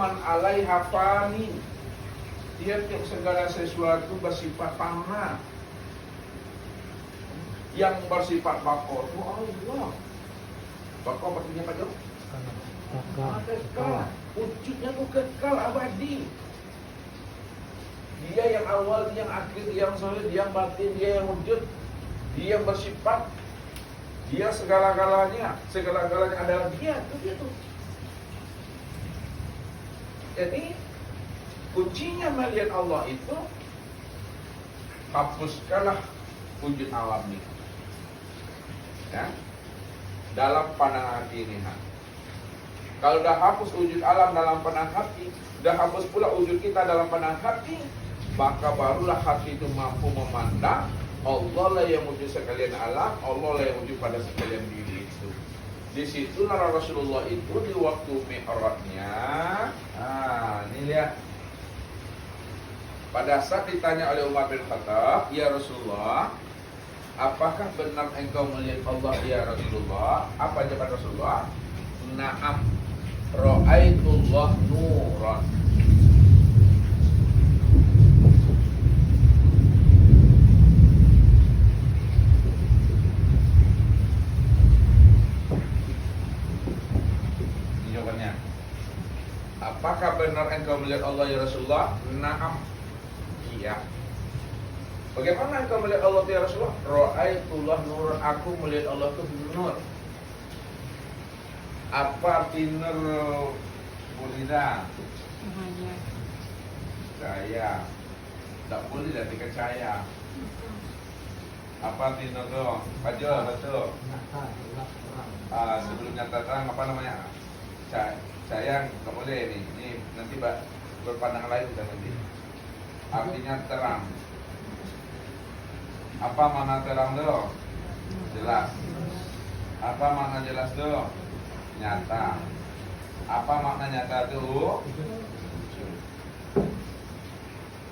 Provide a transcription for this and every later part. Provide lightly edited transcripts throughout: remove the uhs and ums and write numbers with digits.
man 'alaiha fanin. Tiap-tiap segala sesuatu bersifat fana. Yang bersifat baqo itu Allah. Baqo artinya apa itu? Kekal. Wujudnya itu kekal abadi. Dia yang awal, dia yang akhir, dia yang zahir, dia yang batin, dia yang wujud, dia yang bersifat, dia segala-galanya adalah dia, itu dia tuh. Jadi kuncinya melihat Allah itu hapuskanlah wujud alam ini, ya, dalam pandangan hati ini. Kalau udah hapus wujud alam dalam pandangan hati, udah hapus pula wujud kita dalam pandangan hati, maka barulah hati itu mampu memandang Allah lah yang wujud sekalian alam, Allah lah yang wujud pada sekalian diri itu. Di situ Rasulullah itu di waktu Mi'rajnya, ini lihat. Pada saat ditanya oleh Umar bin Khattab, ya Rasulullah, apakah benar engkau melihat Allah ya Rasulullah? Apa jawaban Rasulullah? Na'am, ra'aitullah nuran. Jawabannya, apakah benar engkau melihat Allah ya Rasulullah? Na'am, iya. Bagaimana engkau melihat Allah ya Rasulullah? Ra'aitullah nur, aku melihat Allah itu nur. Apa arti nur, Bulida? Cahaya. Tak boleh dah dikecaya. Apa arti nur tu? Pajol, betul. Sebelum nyata terang apa namanya? Sayang, tak boleh ni. Ni nanti berpandangan lain kita nanti. Artinya terang. Apa makna terang tu? Jelas. Apa makna jelas tu? Nyata. Apa makna nyata tu?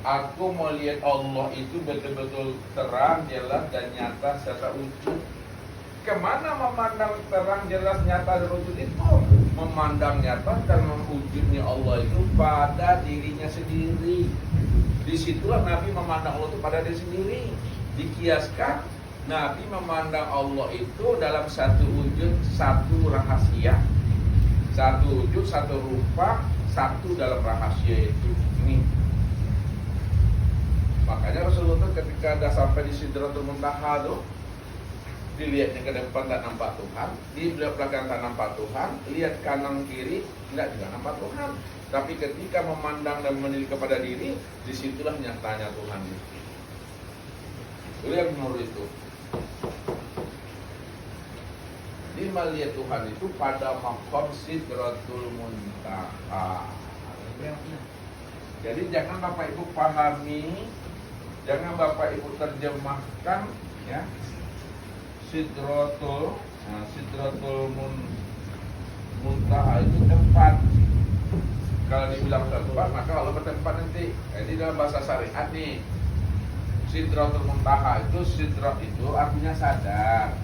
Aku melihat Allah itu betul-betul terang, jelas dan nyata serta wujud. Kemana memandang terang, jelas, nyata dan wujud itu? Memandang nyata dan wujudnya Allah itu pada dirinya sendiri. Disitulah Nabi memandang Allah itu pada diri sendiri. Dikiaskan Nabi memandang Allah itu dalam satu wujud, satu rahasia. Satu wujud, satu rupa, satu dalam rahasia itu. Ini. Makanya Rasulullah itu ketika dah sampai di Sidratul Muntaha itu, dilihatnya ke depan tak nampak Tuhan, di belakang tak nampak Tuhan, lihat kanan kiri tidak juga nampak Tuhan. Tapi ketika memandang dan menilik kepada diri, disitulah nyatanya Tuhan itu. Itu yang menurut itu. Jadi melihat Tuhan itu pada maqam Sidratul Muntaha. Jadi jangan Bapak Ibu pahami, jangan Bapak Ibu terjemahkan, ya. Sidratul Muntaha itu tempat. Kalau dibilang tempat, maka Allah bertempat nanti. Jadi dalam bahasa syariat nih, Sidratul Muntaha itu, sidrat itu artinya sadar,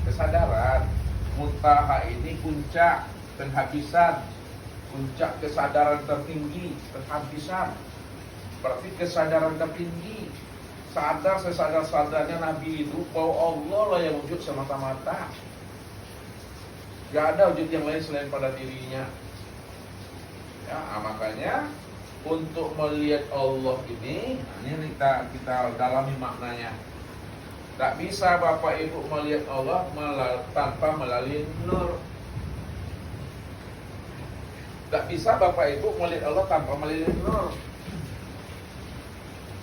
kesadaran. Muntaha ini puncak, penghabisan, puncak kesadaran tertinggi, penghabisan. Berarti kesadaran tertinggi. Sadar sesadar-sadarnya Nabi itu bahwa Allah lah yang wujud semata-mata. Gak ada wujud yang lain selain pada dirinya. Ya, makanya untuk melihat Allah ini kita dalami maknanya. Tak bisa Bapak Ibu melihat Allah tanpa melalui nur. Tak bisa Bapak Ibu melihat Allah tanpa melalui nur.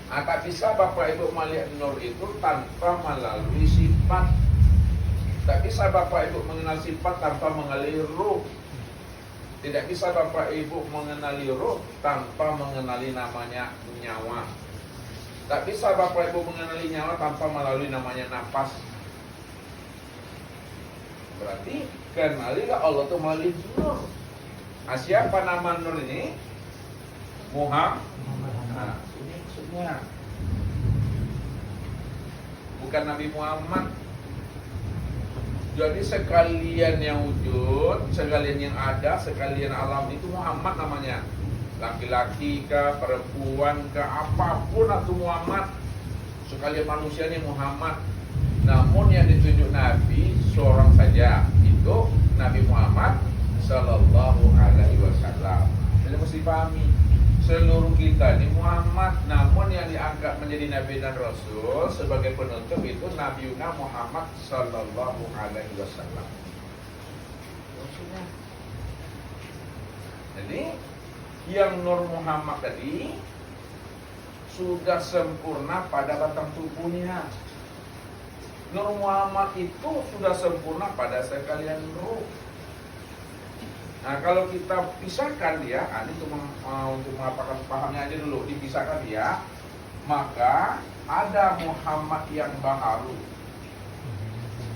Tak bisa Bapak Ibu melihat nur itu tanpa melalui sifat. Tak bisa Bapak Ibu mengenal sifat tanpa mengenali ruh. Tidak bisa Bapak Ibu mengenali ruh tanpa mengenali namanya nyawa. Tak bisa Bapak Ibu mengenali nyawa tanpa melalui namanya nafas. Berarti kenalilah Allah itu melalui nur. Siapa nama nur ini? Muhammad. Nah, ini maksudnya. Bukan Nabi Muhammad. Jadi sekalian yang wujud, sekalian yang ada, sekalian alam itu Muhammad namanya. Laki-laki kah, perempuan kah, apapun itu Muhammad. Sekalian manusia ini Muhammad. Namun yang ditunjuk Nabi seorang saja, itu Nabi Muhammad Sallallahu Alaihi Wasallam. Jadi mesti pahami, seluruh kita ini Muhammad. Namun yang diangkat menjadi Nabi dan Rasul sebagai penutup itu Nabi Muhammad Sallallahu Alaihi Wasallam. Maksudnya, jadi yang Nur Muhammad tadi sudah sempurna pada batang tubuhnya. Nur Muhammad itu sudah sempurna pada sekalian ruh. Nah, kalau kita pisahkan dia, ini untuk mengapakan pahamnya aja dulu, dipisahkan dia, maka ada Muhammad yang baharu,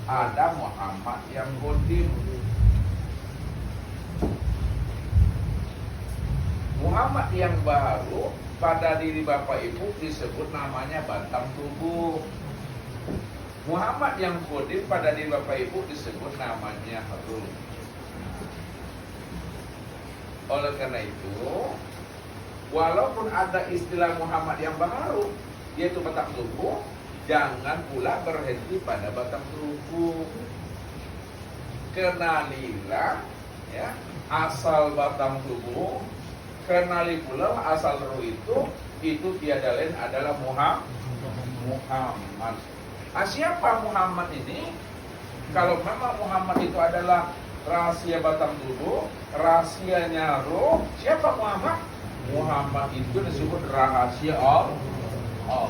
ada Muhammad yang qadim. Muhammad yang baharu pada diri Bapak Ibu disebut namanya batang tubuh. Muhammad yang qadim pada diri Bapak Ibu disebut namanya ruh. Oleh karena itu, walaupun ada istilah Muhammad yang baharu, yaitu batang tubuh, jangan pula berhenti pada batang tubuh. Kenalilah ya, asal batang tubuh, kenali pula asal ruh itu tiada lain adalah Muhammad. Siapa Muhammad ini? Kalau memang Muhammad itu adalah rahasia batang tubuh, rahasianya roh, siapa Muhammad? Muhammad itu disebut rahasia Allah.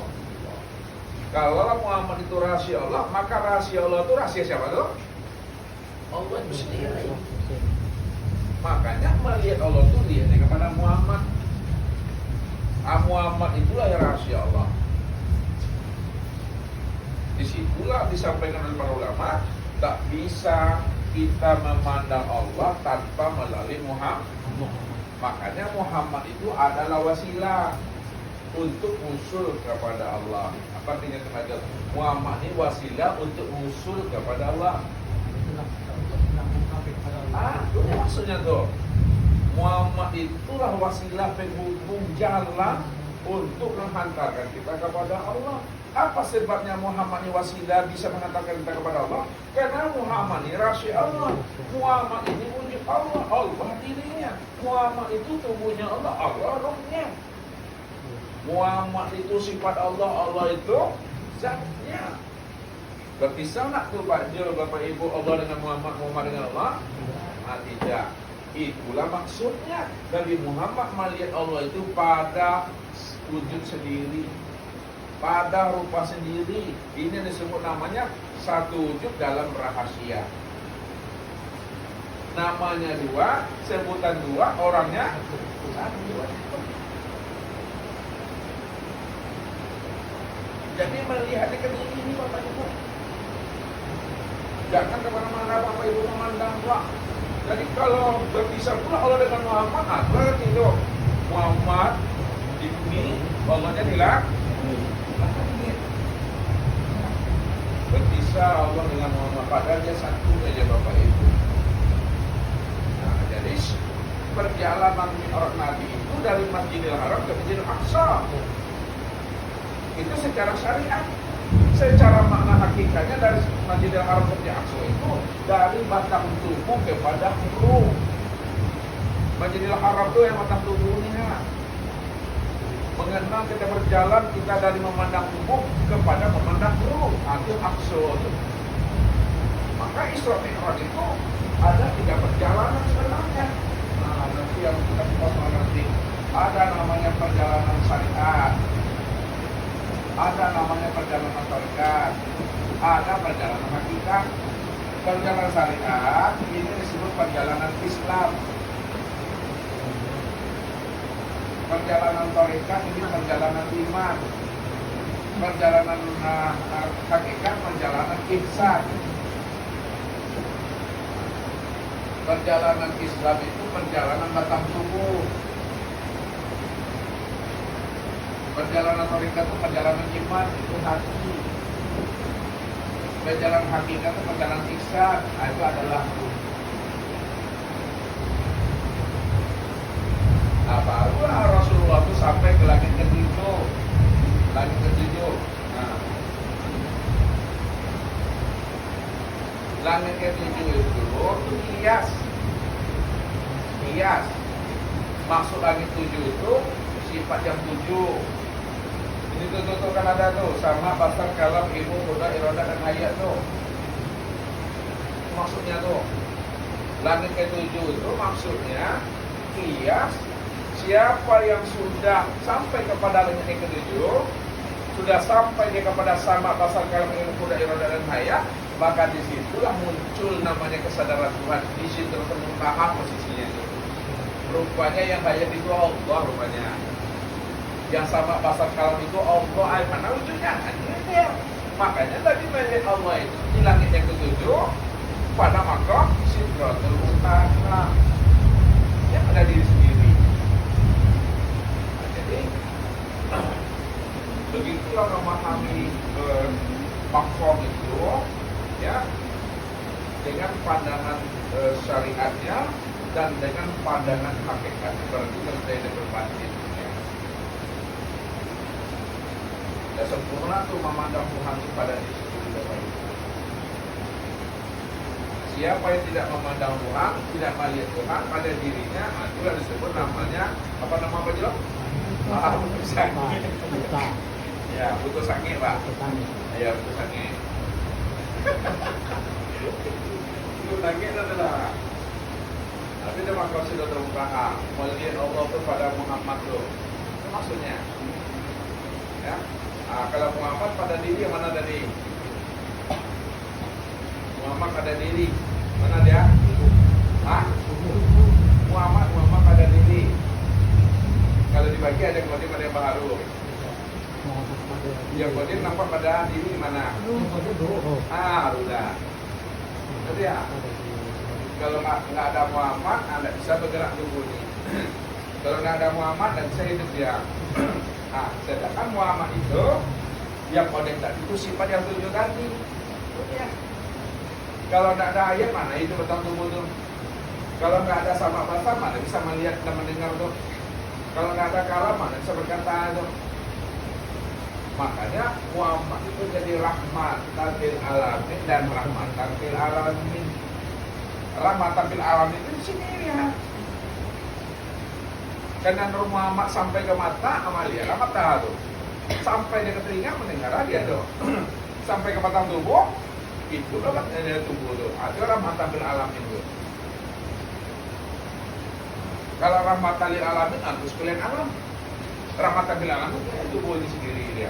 Kalau Muhammad itu rahasia Allah, maka rahasia Allah itu rahasia siapa tuh? Allah itu sendiri. Makanya melihat Allah itu lihatnya kepada Muhammad. Muhammad itulah yang rahasia Allah. Disitulah disampaikan oleh para ulama, tak bisa kita memandang Allah tanpa melalui Muhammad. Makanya Muhammad itu adalah wasilah untuk usul kepada Allah. Apa artinya tenaga? Muhammad ini wasilah untuk usul kepada Allah. Itu maksudnya tuh. Muhammad itulah wasilah penghubung jalan untuk menghantarkan kita kepada Allah. Apa sebabnya Muhammad ini wasilah bisa menghantarkan kita kepada Allah? Karena Muhammad ini rahasia Allah. Muhammad ini wujud Allah, Allah dirinya. Muhammad itu tubuhnya Allah, Allah rohnya. Muhammad itu sifat Allah, Allah itu zatnya. Berpisah nak tuh Pak Jo, Bapak Ibu, Allah dengan Muhammad, Muhammad dengan Allah? Tidak. Itulah maksudnya Nabi Muhammad melihat Allah itu pada wujud sendiri, pada rupa sendiri. Ini disebut namanya satu wujud dalam rahasia. Namanya dua, sebutan dua, orangnya satu. Jadi melihatnya ke diri ini Bapak Ibu. Jangan kemana-mana Bapak Ibu memandang Pak. Jadi kalau berpisah pula Allah dengan Muhammad, berarti itu Muhammad di bumi, Allahnya di langit. Berpisah Allah dengan Muhammad, padahal dia satu aja Bapak Ibu. Nah, jadi perjalanan orang Nabi itu dari Masjidil Haram ke Masjidil Aqsa. Itu secara syariat. Secara makna hakikatnya dari Masjidil Haram ke Masjidil Aqsa itu dari batang tubuh kepada ruh. Masjidil Haram itu yang batang tubuhnya. Mengenal kita berjalan, kita dari memandang tubuh kepada memandang ruh. Itu Aqsa. Maka Isra Mi'raj itu ada 3 perjalanan sebenarnya. Nah, nanti yang kita potong nanti ada namanya perjalanan syariat, ada namanya perjalanan tarekat, ada perjalanan hakikat. Perjalanan syariat ini disebut perjalanan Islam. Perjalanan tarekat ini perjalanan iman. Perjalanan hakikat perjalanan ihsan. Perjalanan Islam itu perjalanan batang tubuh. Perjalanan tarekat itu perjalanan iman, itu hati. Jalan hakikat atau jalan ihsan, itu adalah barulah Rasulullah itu sampai ke langit ketujuh. Langit ketujuh. Nah, langit ketujuh itu hias. Maksud langit tujuh itu sifat yang tujuh. Ini tuh kan ada tuh sama basar kalam ilmu kuda iroda dan hayat tuh. Maksudnya tuh langit ketujuh itu maksudnya hias. Siapa yang sudah sampai kepada langit yang ketujuh, sudah sampai dia kepada sama basar kalam ilmu kuda iroda dan hayat, maka disitulah muncul namanya kesadaran Tuhan. Di situ permukaan posisinya itu. Rupanya yang hayat itu Allah rupanya. Yang sama basar kalam itu Allah. Mana wujudnya? Makanya tadi melihat Allah itu di langit yang ketujuh pada maqam Sidratul Muntaha yang ada diri sendiri. Nah, jadi begitulah memahami maqam itu, ya, dengan pandangan syariatnya dan dengan pandangan hakikat. Berarti berbeda berbatin. Ya sempurna tuh memandang Tuhan pada diri sendiri. Siapa yang tidak memandang Tuhan, tidak melihat Tuhan pada dirinya, itulah disebut namanya apa nama Pak Jilo? Putus sange. Ya, putus sange Pak. Ya, putus sange. Putus sange adalah. Tapi itu maksud sudah terbuka. Melihat Allah itu pada Muhammad tuh. Itu maksudnya. Ya. Kalau Muhammad pada diri yang mana tadi? Muhammad pada diri mana dia? Muhammad pada diri. Kalau dibagi ada kodim ada yang baru. Yang kodim nampak pada diri mana? Udah. Jadi ya. Kalau nggak ada Muhammad, anda bisa bergerak tubuh ini. Kalau nggak ada Muhammad, dan bisa hidup dia. Sedangkan Muhammad itu yang kodek tadi itu sifat yang tujuh tadi. Ya. Kalau tidak ada ayat mana itu betul tubuh tuh. Kalau nggak ada sama bahasa mana bisa melihat dan mendengar tuh. Kalau nggak ada kalam mana bisa berkata tuh. Makanya Muhammad itu jadi rahmatan lil alamin dan rahmatan lil alamin. Rahmatan lil alamin itu di sini ya. Karena Nur Muhammad sampai ke mata amalia, mata tuh. Sampai dia ke telinga mendengar dia tuh. Sampai ke batang tubuh, itu dapat dari tubuh tuh. Itu rahmatan lil alamin tuh. Kalau rahmatan lil alamin, itu sekalian alam. Rahmatan lil alamin itu tubuh ini sendiri dia.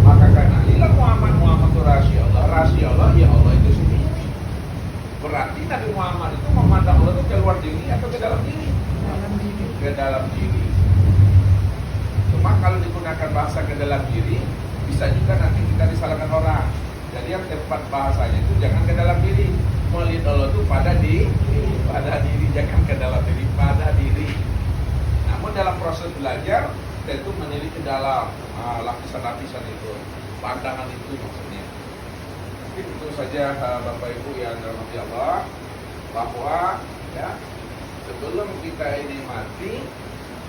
Maka karena ilah Muhammad itu rahasia Allah, ya Allah itu sendiri. Berarti Nabi Muhammad itu memandang Allah itu ke luar diri atau ke dalam diri? Ke dalam diri. Cuma kalau digunakan bahasa ke dalam diri, bisa juga nanti kita disalahkan orang. Jadi yang tepat bahasanya itu jangan ke dalam diri. Melihat Allah itu pada diri, jangan ke dalam diri, pada diri. Namun dalam proses belajar, kita itu menilik ke dalam lapisan-lapisan itu, pandangan itu maksudnya. Jadi itu saja Bapak Ibu yang dirahmati Allah, bahwa ya sebelum kita ini mati,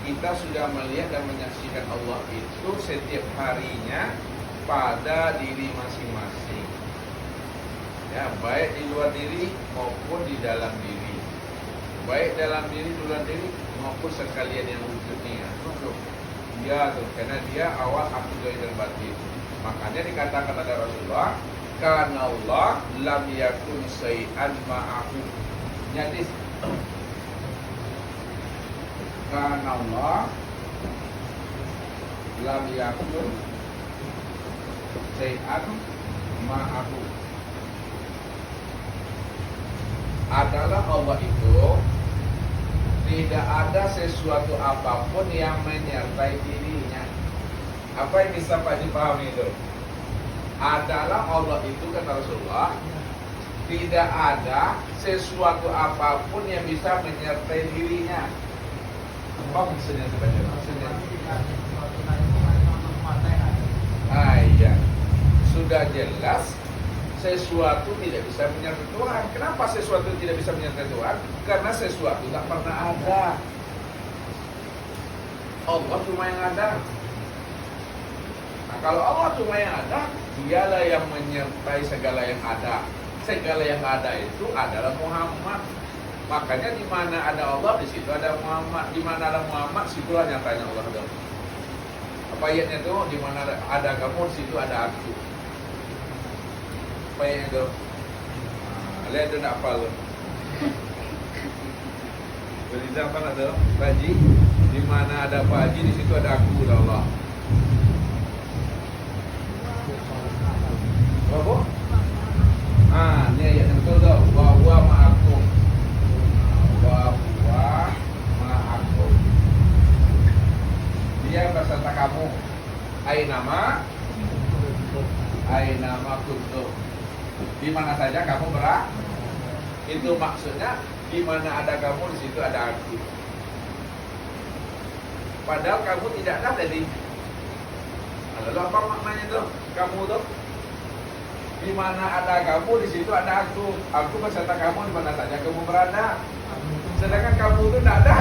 kita sudah melihat dan menyaksikan Allah itu setiap harinya pada diri masing-masing. Ya, baik di luar diri maupun di dalam diri. Baik dalam diri, di luar diri maupun sekalian yang wujudnya. Ya, tuh, karena dia awal aku dan batin. Makanya dikatakan ada Rasulullah, karena Allah lam yakun syai'an ma'ahu. Jadi karena Allah lam yakun syai'an ma'ahu. Adalah Allah itu tidak ada sesuatu apapun yang menyertai dirinya. Apa yang bisa Pak dipahami itu? Adalah Allah itu kata Rasulullah tidak ada sesuatu apapun yang bisa menyertai dirinya. Apa maksudnya sebenarnya? Maksudnya? Iya. sudah jelas sesuatu tidak bisa menyertai Tuhan. Kenapa sesuatu tidak bisa menyertai Tuhan? Karena sesuatu tak pernah ada. Allah cuma yang ada. Nah, kalau Allah cuma yang ada, dialah yang menyertai segala yang ada. Segala yang ada itu adalah Muhammad. Makanya di mana ada Allah, di situ ada Muhammad. Di mana ada Muhammad, situlah nyatanya Allah ada. Apa ayatnya itu? Di mana ada kamu, di situ ada aku. Apa ayatnya itu? Lihat itu tak hafal. Berita apa ada? Pak Haji, di mana ada Pak Haji, di situ ada aku, Allah. Berapa? Ini ayat yang betul tuh. Wa huwa ma'akum. Wa huwa ma'akum. Dia beserta kamu. Ainama kuntum. Di mana saja kamu berada. Itu maksudnya di mana ada kamu, di situ ada aku. Padahal kamu tidak ada tadi. Lalu apa maknanya tuh? Kamu tuh? Di mana ada kamu, di situ ada aku. Aku beserta kamu di mana saja kamu berada. Sedangkan kamu itu tidak ada.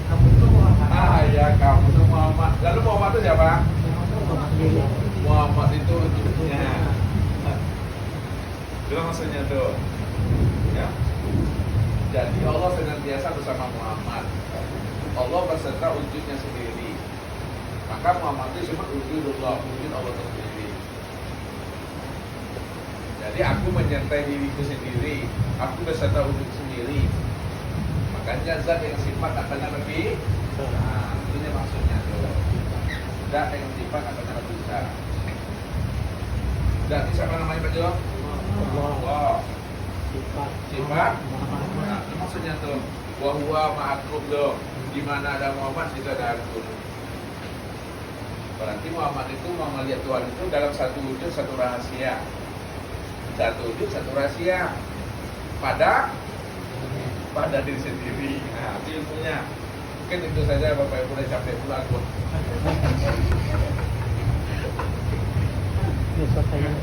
Kamu itu Muhammad. Ya, kamu itu Muhammad. Lalu Muhammad itu siapa? Muhammad itu wujudnya. Itu maksudnya tuh. Ya. Jadi Allah senantiasa bersama Muhammad. Allah beserta wujudnya sendiri. Maka Muhammad itu disebut wujudullah, wujud Allah sendiri. Jadi aku menyertai diriku sendiri, aku beserta wujud sendiri. Makanya zat yang sifat akan lebih. Nah, ini maksudnya tuh. Zat yang sifat akan lebih besar. Zat siapa namanya Pak Jo? Allah. Sifat. Nah, itu maksudnya tuh. Wa huwa ma'akum tuh. Di mana ada Muhammad, situ ada aku. Berarti Muhammad itu mau melihat Tuhan itu dalam satu wujud, satu rahasia. Satu wujud, satu rahasia. Pada diri sendiri. Nah, itu ilmunya. Mungkin itu saja Bapak Ibu udah capek pula aku. Besok saya